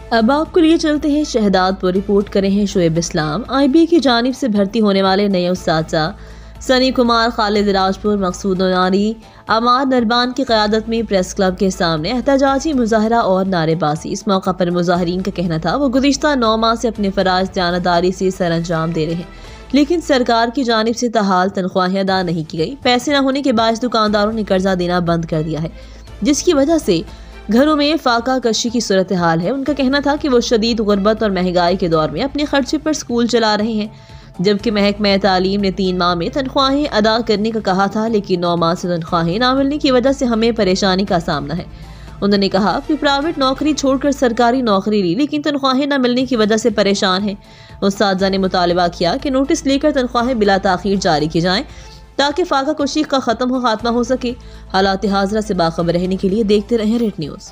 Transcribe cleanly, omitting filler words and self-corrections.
अब आपको लिए चलते हैं शहदादपुर। रिपोर्ट करें हैं शोएब इस्लाम। IB की जानिब से भर्ती होने वाले नए उस्ताद सनी कुमार, खालिद राजपुर, मकसूद नारी, अमार नरबान की क़यादत में प्रेस क्लब के सामने एहतजाजी मुजाहरा और नारेबाजी। इस मौका पर मुजाहरीन का कहना था वो गुज़िश्ता 9 माह से अपने फ़राइज़ दयानतदारी से सर अंजाम दे रहे हैं, लेकिन सरकार की जानिब से ताहाल तनख्वाहें अदा नहीं की गई। पैसे न होने के बायस दुकानदारों ने कर्जा देना बंद कर दिया है, जिसकी वजह से घरों में फाका कशी की सूरत हाल है। उनका कहना था कि वो शदीद गुर्बत और महंगाई के दौर में अपने खर्चे पर स्कूल चला रहे हैं, जबकि महकमा तालीम ने 3 माह में तनख्वाहें अदा करने का कहा था, लेकिन 9 माह से तनख्वाहें ना मिलने की वजह से हमें परेशानी का सामना है। उन्होंने कहा कि प्राइवेट नौकरी छोड़कर सरकारी नौकरी ली, लेकिन तनख्वाहें न मिलने की वजह से परेशान हैं। उस्ताद ने मुतालबा किया कि नोटिस लेकर तनख्वाहें बिला ताखीर जारी की जाएं, ताकि फाका कुशी का खात्मा हो सके। हालात हाज़रा से बाखबर रहने के लिए देखते रहें रेड न्यूज़।